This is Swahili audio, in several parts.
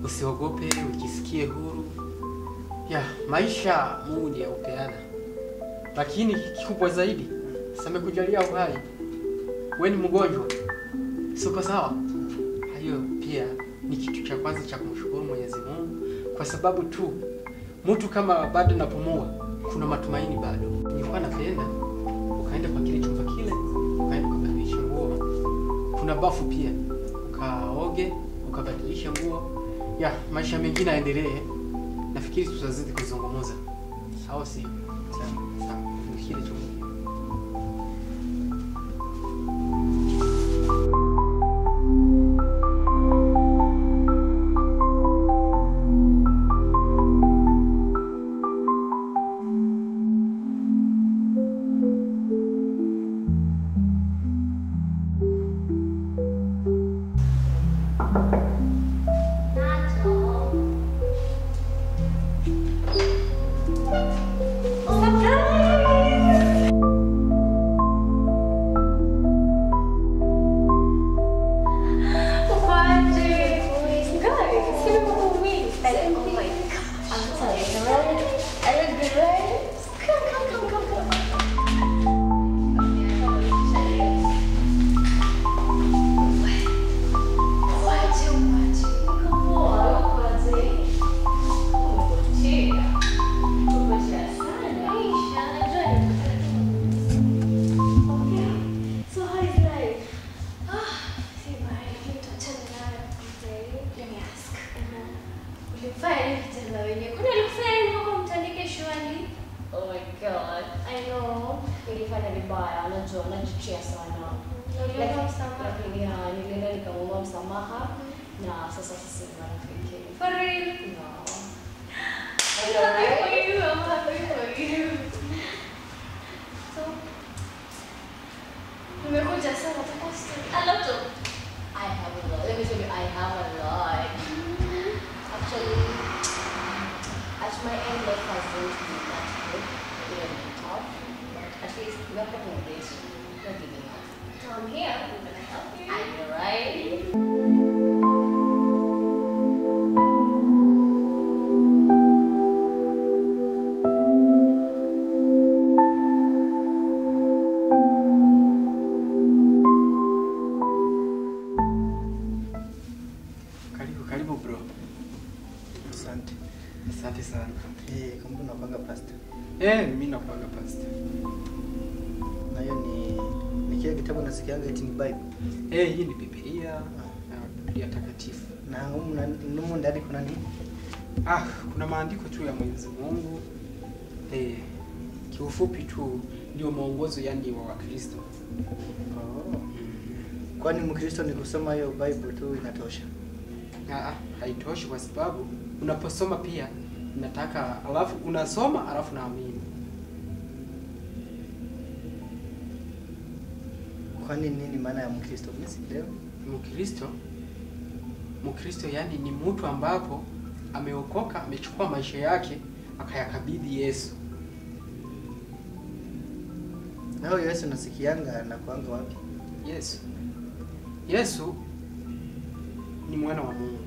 usiogope, ujisikie huru. Maisha Mungu ya upeana. Lakini kikubwa zaidi, sasa kujalia uhai. Wewe ni mgonjwa. Siko sawa? Hayo pia ni kitu cha kwanza cha kumshukuru Mwenyezi Mungu kwa sababu tu mtu kama bado napumua, kuna matumaini bado. Nilikuwa napenda ukaenda kwa kile chumba kile, ukaenda kubadilisha nguo. Kuna bafu pia. Ukaoge, ukabadilisha nguo. Maisha mengine yaendelee. Nafikiri tutazidi kuzungumza. Sawa si? Sawa. Kile chumba. Oh my god, I know. Nilifanya vibaya, najua najichia sana. Nilienda nikamwomba msamaha na sasa sisi ni marafiki. For real? No. I'm happy for you. I'm happy for you. So, umekuja sana takosti. A lot of. I have a lot. Let me tell you, I have a lot. Actually, at my end, life hasn't been that good. It has been tough, but at least we are having this. Not giving up. So I'm here. I'm gonna help you. I know, right? Karibu bro. Asante. Asante sana. Kama unapanga pasta. Mimi napanga pasta. Na hiyo ni kile kitabu nasikianga eti ni Bible. Hii ni Biblia. Biblia takatifu. Na humu ndani kuna nini? Kuna maandiko tu ya Mwenyezi Mungu. Kiufupi tu ndio mwongozo yani wa Wakristo. Kwani Mkristo ni kusoma hiyo Bible tu inatosha? Haitoshi kwa sababu unaposoma pia nataka alafu unasoma alafu naamini. Kwani nini maana ya Mkristo? Mimi sielewi. Mkristo yani ni mtu ambapo ameokoka, amechukua maisha yake akayakabidhi Yesu. Na Yesu nasikianga na kuanga wapi? Yesu ni mwana wa Mungu.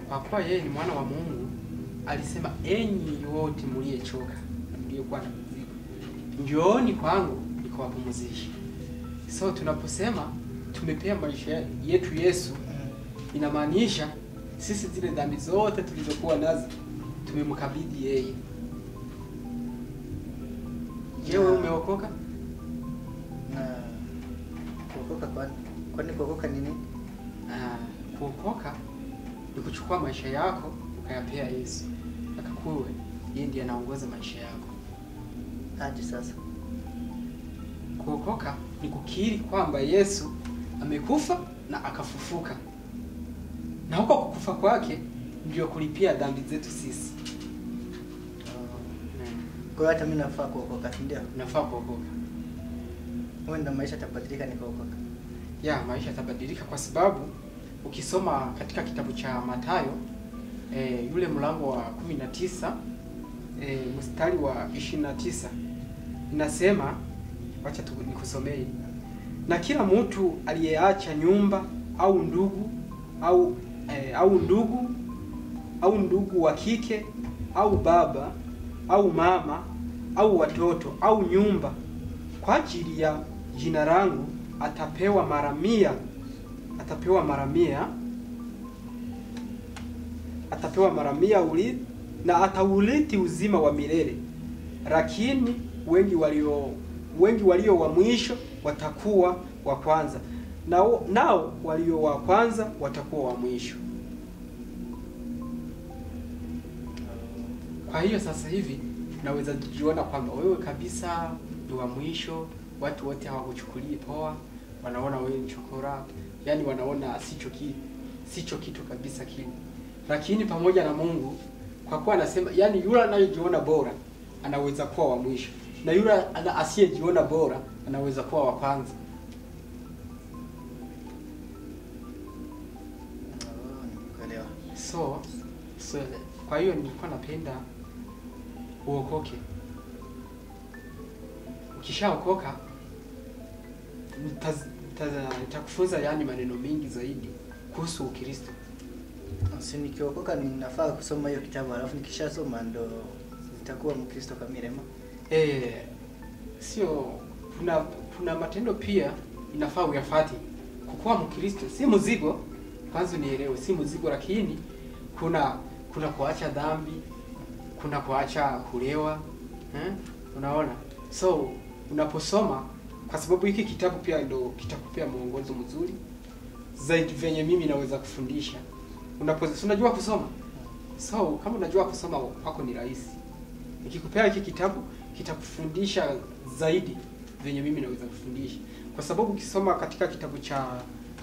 Kwa kuwa yeye ni mwana wa Mungu, alisema enyi wote mliochoka na mliokuwa na mizigo, njooni kwangu nikawapumzishe. So tunaposema tumepea maisha yetu Yesu, inamaanisha sisi zile dhambi zote tulizokuwa nazo tumemkabidhi yeye. Je, wewe umeokoka? Na kuokoka kwani kuokoka ni nini? Kuokoka ni kuchukua maisha yako ukayapea Yesu. Akakuwe yeye ndiye anaongoza maisha yako. Hadi sasa. Kuokoka ni kukiri kwamba Yesu amekufa na akafufuka. Na huko kukufa kwake ndio kulipia dhambi zetu sisi. Kwa hiyo hata mimi nafaa kuokoka, ndio? Nafaa kuokoka. Wenda maisha yatabadilika nikaokoka. Maisha yatabadilika kwa sababu ukisoma katika kitabu cha Mathayo yule mlango wa 19 mstari wa 29 inasema, acha nikusomee. Na kila mtu aliyeacha nyumba au ndugu au ndugu wa kike au baba au mama au watoto au nyumba kwa ajili ya jina langu atapewa mara 100, atapewa mara 100 na ataurithi uzima wa milele. Lakini wengi walio wa mwisho watakuwa wa kwanza, nao walio wa kwanza watakuwa wa mwisho. Kwa hiyo sasa hivi naweza kujiona kwamba wewe kabisa ni wa mwisho, watu wote hawakuchukulii poa, wanaona wewe ni chokora, yani wanaona sicho kitu kabisa kile. Lakini pamoja na Mungu, kwa kuwa anasema yani yule anayejiona bora anaweza kuwa wa mwisho, na yule asiyejiona bora anaweza kuwa wa kwanza. So kwa hiyo nilikuwa napenda uokoke. Ukishaokoka nitakufunza yani maneno mengi zaidi kuhusu Ukristo. Si nikiokoka ninafaa kusoma hiyo kitabu alafu nikishasoma ndo nitakuwa Mkristo kamili ma? Sio, kuna matendo pia inafaa uyafuate. Kukuwa Mkristo si mzigo, kwanza nielewe, si mzigo, lakini kuna kuacha dhambi, kuna kuacha kulewa, unaona? So unaposoma, kwa sababu hiki kitabu pia ndio kitakupea mwongozo mzuri zaidi venye mimi naweza kufundisha. Unajua kusoma? So kama unajua kusoma kwako ni rahisi. Nikikupea hiki kitabu kitakufundisha zaidi venye mimi naweza kufundisha. Kwa sababu ukisoma katika kitabu cha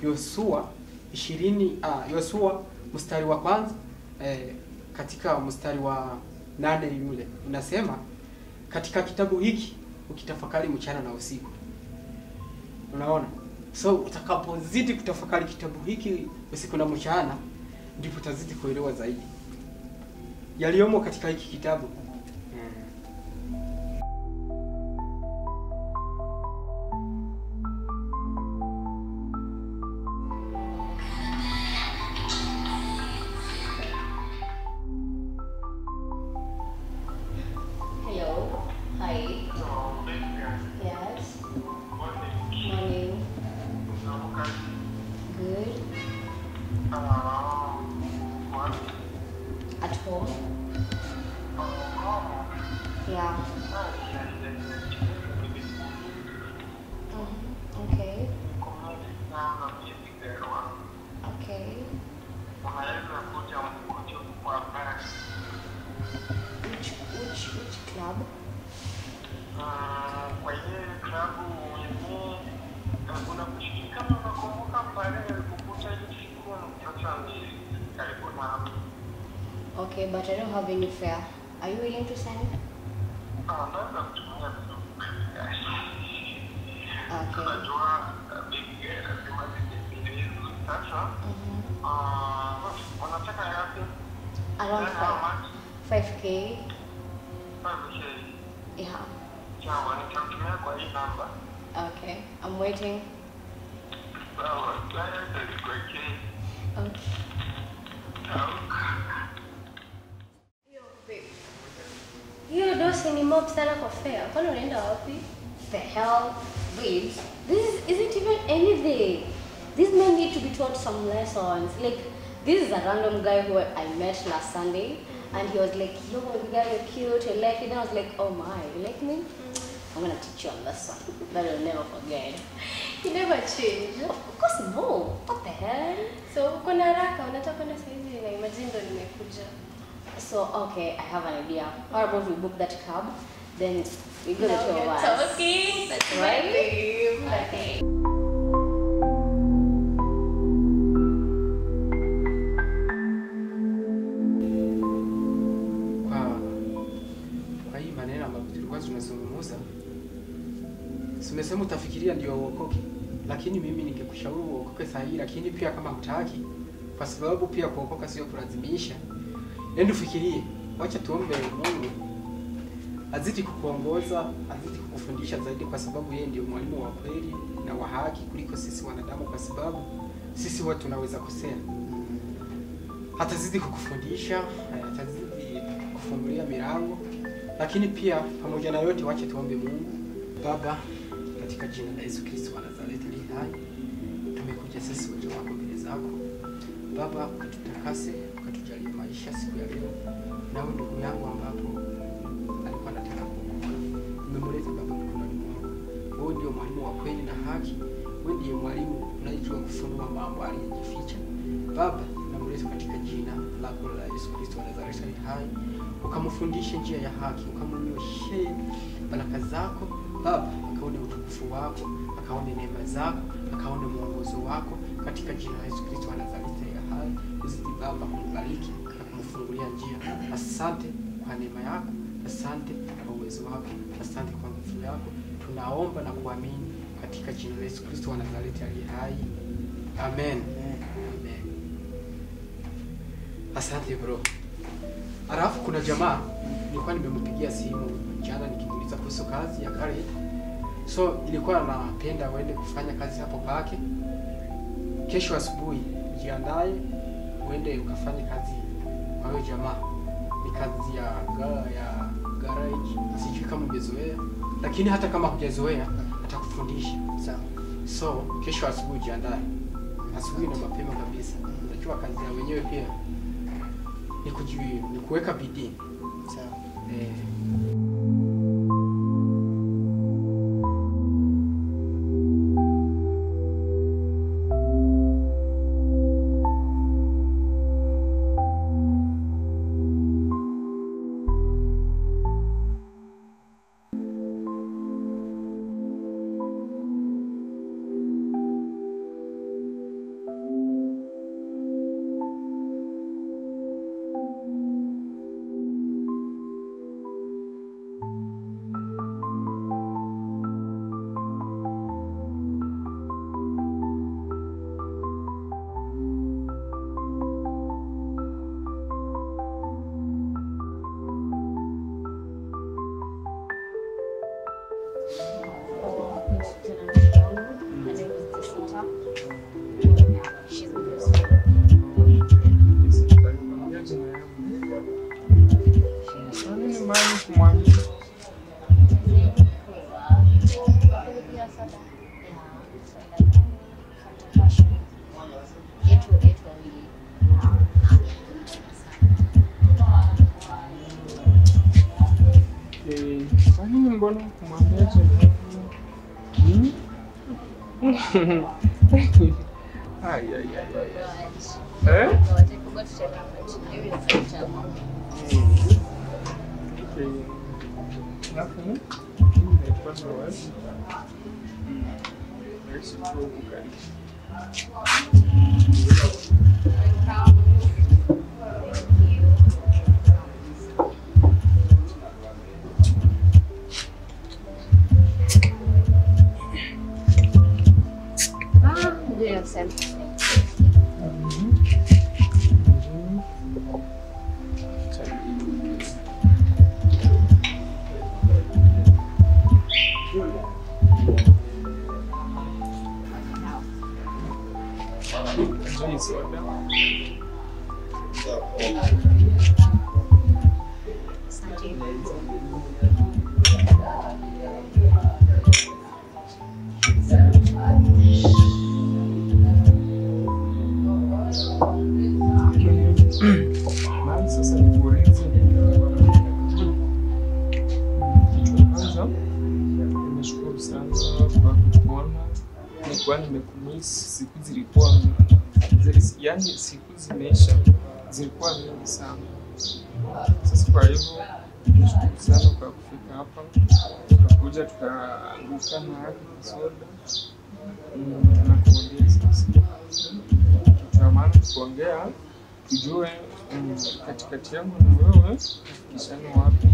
Yoshua Yoshua mstari wa kwanza katika mstari wa 8 yule unasema, katika kitabu hiki ukitafakari mchana na usiku. Unaona? So utakapozidi kutafakari kitabu hiki usiku na mchana, ndipo utazidi kuelewa zaidi yaliyomo katika hiki kitabu. Hello. Hi. Yes. Morning. Good. At home. Yeah. Okay. Okay. Which club? Kwa ile klabu yenyewe kuna kushika kama unakumbuka pale alipokuta ile siku mtoto karibu na. Okay, but I don't have any fare. Are you willing to send? Naweza kutumia vitu. Okay. Najua big lazima zile sasa. Wanataka yapi? Around 5K. 5K. Yeah. Sawa, nitamtumia kwa hii namba. Okay, I'm waiting. Sawa, that's okay. Okay. Hiyo dosi ni mob sana kwa fare. Kwani unaenda wapi? The hell, babes. This isn't even anything. These men need to be taught some lessons. Like, this is a random guy who I met last Sunday, and he was like, yo, you guys are cute, I like it. And I was like, oh my, you like me? I'm gonna teach you a lesson that you'll never forget. You never change. Of course no. What the hell? So, uko na haraka, unataka kwenda saizi na imagine ndo nimekuja. So, okay, I have an idea. How about we book that club, then we go to Now two of you're us. talking. That's Right? right, babe. Okay. Kwa hii maneno ambayo tulikuwa tunazungumza, simesema utafikiria ndio uokoke, lakini mimi ningekushauri uokoke sahihi, lakini pia kama hutaki, kwa sababu pia kuokoka sio kulazimisha. Nenda ufikirie, wacha tuombe Mungu azidi kukuongoza, azidi kukufundisha zaidi, kwa sababu yeye ndio mwalimu wa kweli na wa haki kuliko sisi wanadamu, kwa sababu sisi watu tunaweza kosea. Hatazidi kukufundisha, hatazidi kufungulia milango, lakini pia pamoja na yote wache tuombe Mungu. Baba, katika jina la Yesu Kristo wa Nazareti aliye hai, tumekuja sisi wote wako mbele zako. Baba, ukatutakase, ukatujalie maisha siku ya leo. Na wewe ndugu yangu ambapo alikuwa anataka kuokoka, umemleta Baba mikononi mwako. Wewe ndio mwalimu wa kweli na haki. Wewe ndiye mwalimu unayejua kufunua mambo aliyojificha. Baba, namleta katika jina lako la Yesu Kristo wa Nazareti aliye hai. Ukamfundishe njia ya haki, ukamnyoshe baraka zako. Baba, akaone utukufu wako, akaone neema zako, akaone mwongozo wako katika jina la Yesu Kristo wa Nazareti aliye hai. Uzidi Baba kumbariki na kumfungulia njia. Asante kwa neema yako, asante kwa uwezo wako, asante kwa nguvu yako. Tunaomba na kuamini katika jina la Yesu Kristo wa Nazareti aliye hai. Amen. Amen. Asante bro. Alafu kuna jamaa nilikuwa nimempigia simu jana nikimuuliza kuhusu kazi ya gari. So ilikuwa anapenda uende kufanya kazi hapo pake. Kesho asubuhi jiandae uende ukafanye kazi kwa huyo jamaa. Ni kazi ya garage. Sijui kama umezoea, lakini hata kama hujazoea atakufundisha. Sawa. So kesho asubuhi jiandae. Asubuhi na mapema kabisa. Unajua kazi ya wenyewe pia ni kuweka bidii. Sawa. Mbona kumwambia je? Ai. Nothing. Siku zilikuwa yani siku zimeisha zilikuwa mingi sana. Sasa kwa hivyo nashukuru sana kwa kufika hapa, tukakuja tukaanguka na soda na kuongea sasa. Tutamani kuongea tujue katikati yangu na wewe kishani wapi,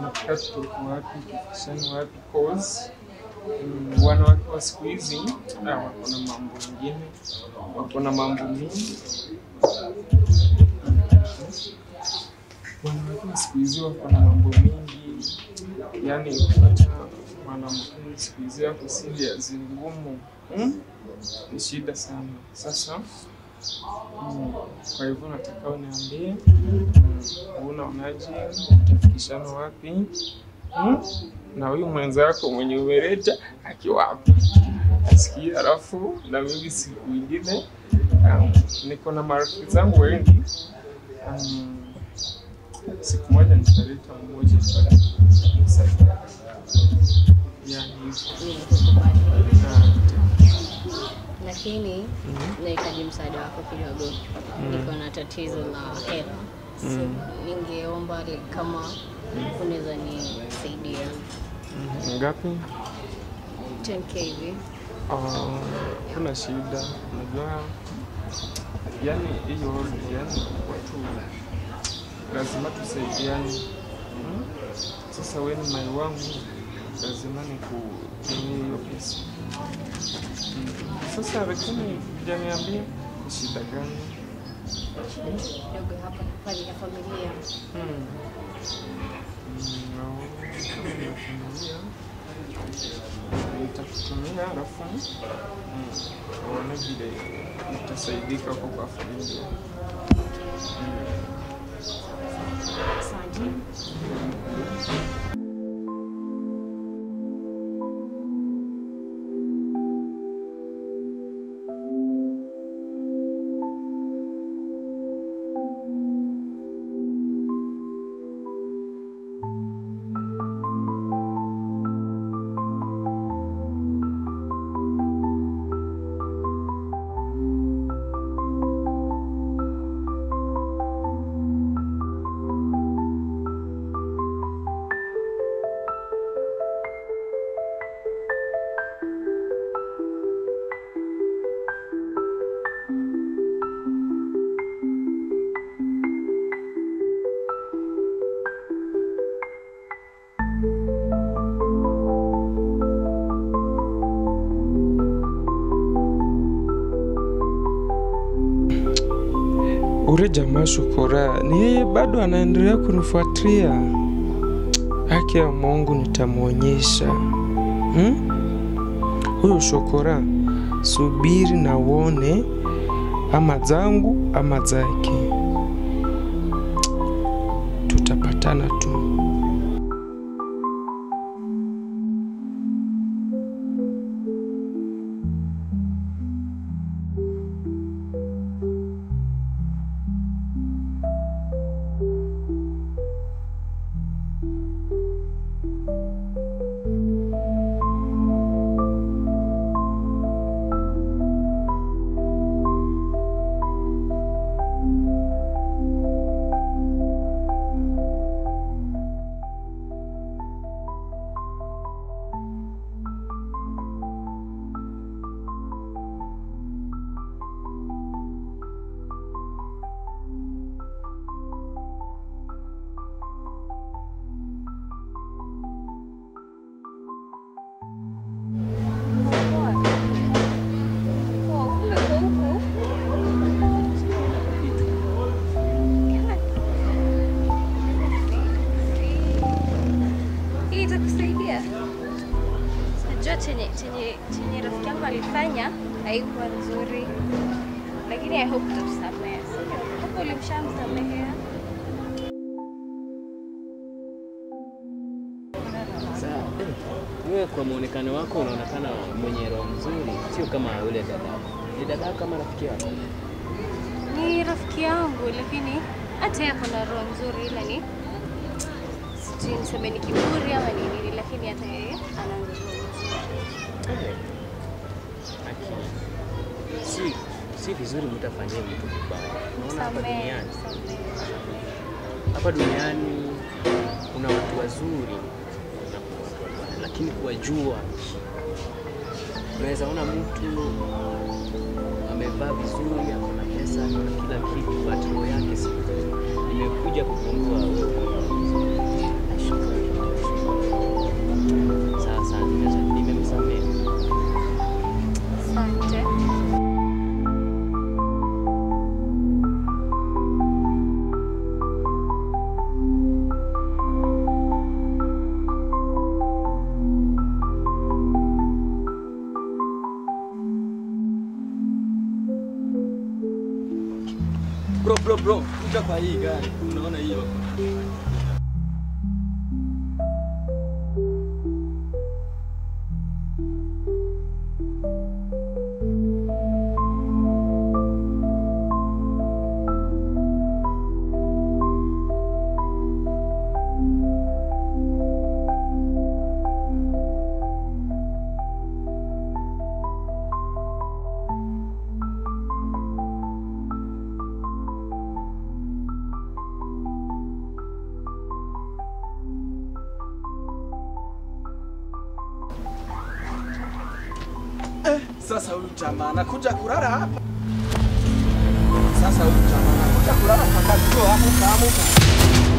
na tutoke wapi, kishani wapi, cause wanawake wa siku hizi wako na mambo mingi. Wanawake wa siku hizi wako na mambo mingi, yani kupata mwanamke siku hizi yako serious ngumu. Ni shida sana. Sasa kwa hivyo nataka uniambie unaonaje, utafikishana wapi? Na huyu mwenzako mwenye umeleta akiwa hapa. Asikia, alafu na mimi siku nyingine niko na marafiki zangu wengi. Siku moja nitaleta mmoja pale. Lakini nahitaji msaada wako kidogo. Niko na tatizo la hela. So ningeomba kama unaweza nisaidia. Ngapi? 10k hivi. Kuna shida. Unajua yani hiyo yani watu lazima tusaidiane. Sasa wewe ni mai wangu, lazima nikutumie hiyo pesa. Sasa lakini hujaniambia shida gani? Kidogo hapa pale ya familia. Nitakutumia alafu uone vile utasaidika huko kwa familia. Asante. Ule jamaa Shukura ni yeye bado anaendelea kunifuatilia. Haki ya Mungu nitamuonyesha. Huyo Shukura, subiri na uone ama zangu ama zake. Tutapatana tu. Chenye rafiki yangu alifanya haikuwa nzuri, lakini I hope tutamsamehe. Hapo ulimshamsamehea? Sawa. Wewe kwa muonekano wako unaonekana mwenye roho nzuri, sio kama yule dada. Ni dada kama rafiki yako? Ni rafiki yangu, lakini hata yeye ana roho nzuri, ila ni sijui niseme ni kiburi ama nini, lakini hata yeye ana roho nzuri. Si vizuri mtu afanyie mtu vibaya. Unaona hapa duniani kuna watu wazuri na kuna watu wabaya, lakini kuwajua, unaweza ona mtu amevaa vizuri, ako na pesa, ana kila kitu, but roho yake si nzuri. Nimekuja kugundua sasa nimemsamehe. Asante. Bro, kuja kwa hii gari. Unaona hiyo? Sasa huyu jamaa anakuja kulala hapa. Sasa huyu jamaa anakuja kulala hapa kwa hapo.